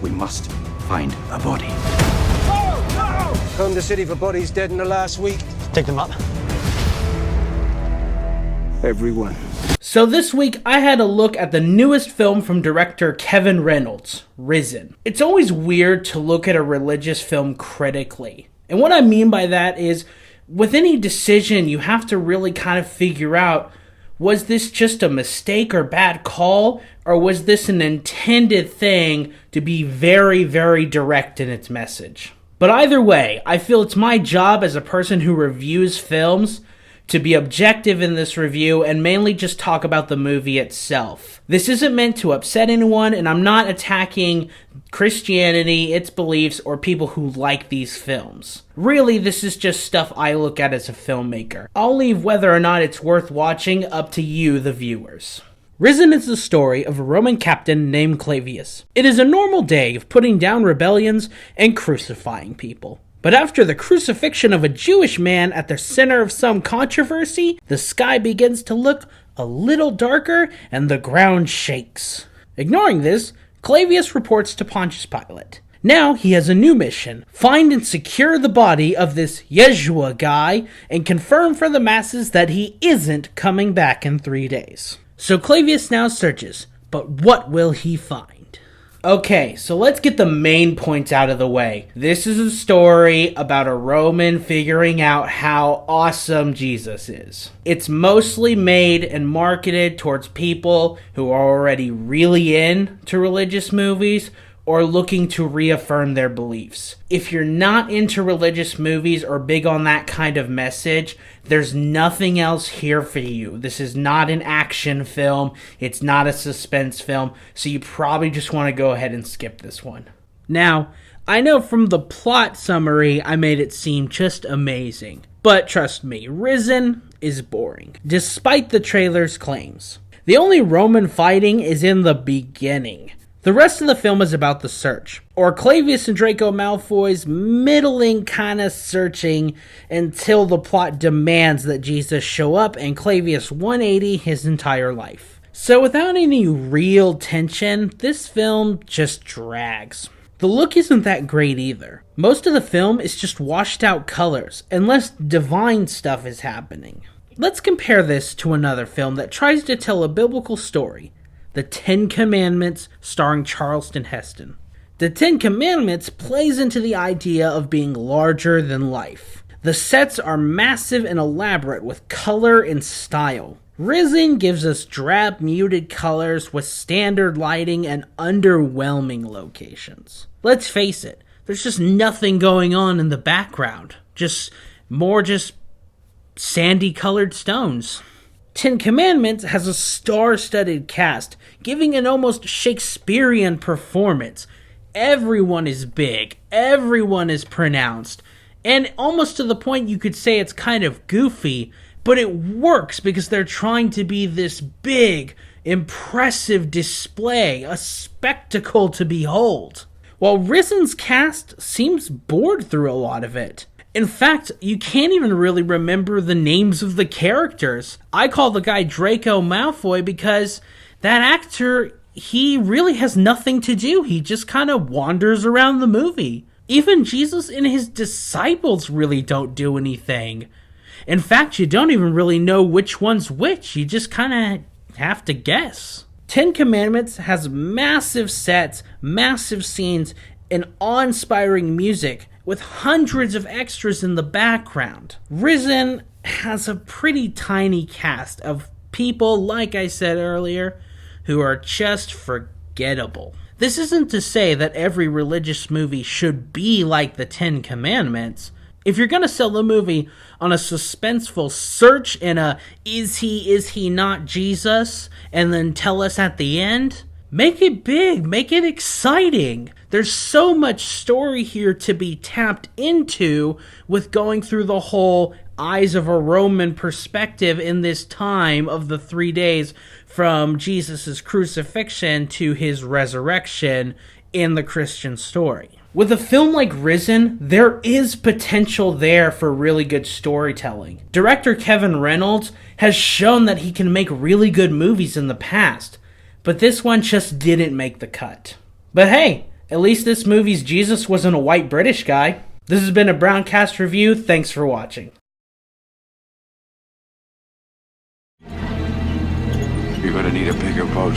We must find a body. Combed the city for bodies dead in the last week. Dig them up. Everyone. So this week, I had a look at the newest film from director Kevin Reynolds, Risen. It's always weird to look at a religious film critically. And what I mean by that is, with any decision, you have to really kind of figure out, was this just a mistake or bad call, or was this an intended thing to be very, very direct in its message? But either way, I feel it's my job as a person who reviews films to be objective in this review and mainly just talk about the movie itself. This isn't meant to upset anyone, and I'm not attacking Christianity, its beliefs, or people who like these films. Really, this is just stuff I look at as a filmmaker. I'll leave whether or not it's worth watching up to you, the viewers. Risen is the story of a Roman captain named Clavius. It is a normal day of putting down rebellions and crucifying people. But after the crucifixion of a Jewish man at the center of some controversy, the sky begins to look a little darker and the ground shakes. Ignoring this, Clavius reports to Pontius Pilate. Now he has a new mission: find and secure the body of this Yeshua guy and confirm for the masses that he isn't coming back in 3 days. So Clavius now searches, but what will he find? Okay, so let's get the main points out of the way. This is a story about a Roman figuring out how awesome Jesus is. It's mostly made and marketed towards people who are already really into religious movies or looking to reaffirm their beliefs. If you're not into religious movies or big on that kind of message, there's nothing else here for you. This is not an action film. It's not a suspense film. So you probably just want to go ahead and skip this one. Now, I know from the plot summary I made it seem just amazing. But trust me, Risen is boring, despite the trailer's claims. The only Roman fighting is in the beginning. The rest of the film is about the search, or Clavius and Draco Malfoy's middling kind of searching until the plot demands that Jesus show up and Clavius 180 his entire life. So without any real tension, this film just drags. The look isn't that great either. Most of the film is just washed out colors, and less divine stuff is happening. Let's compare this to another film that tries to tell a biblical story. The Ten Commandments, starring Charlton Heston. The Ten Commandments plays into the idea of being larger than life. The sets are massive and elaborate with color and style. Risen gives us drab, muted colors with standard lighting and underwhelming locations. Let's face it, there's just nothing going on in the background. Just sandy colored stones. Ten Commandments has a star-studded cast, giving an almost Shakespearean performance. Everyone is big, everyone is pronounced, and almost to the point you could say it's kind of goofy, but it works because they're trying to be this big, impressive display, a spectacle to behold. While Risen's cast seems bored through a lot of it. In fact, you can't even really remember the names of the characters. I call the guy Draco Malfoy because that actor, he really has nothing to do. He just kind of wanders around the movie. Even Jesus and his disciples really don't do anything. In fact, you don't even really know which one's which. You just kind of have to guess. Ten Commandments has massive sets, massive scenes, and awe-inspiring music with hundreds of extras in the background. Risen has a pretty tiny cast of people, like I said earlier, who are just forgettable. This isn't to say that every religious movie should be like the Ten Commandments. If you're going to sell the movie on a suspenseful search and a is he not Jesus, and then tell us at the end, make it big, make it exciting. There's so much story here to be tapped into with going through the whole eyes of a Roman perspective in this time of the 3 days from Jesus' crucifixion to his resurrection in the Christian story. With a film like Risen, there is potential there for really good storytelling. Director Kevin Reynolds has shown that he can make really good movies in the past, but this one just didn't make the cut. But hey, At least this movie's Jesus wasn't a white British guy. This has been a BrownCast review. Thanks for watching. You're gonna need a bigger boat.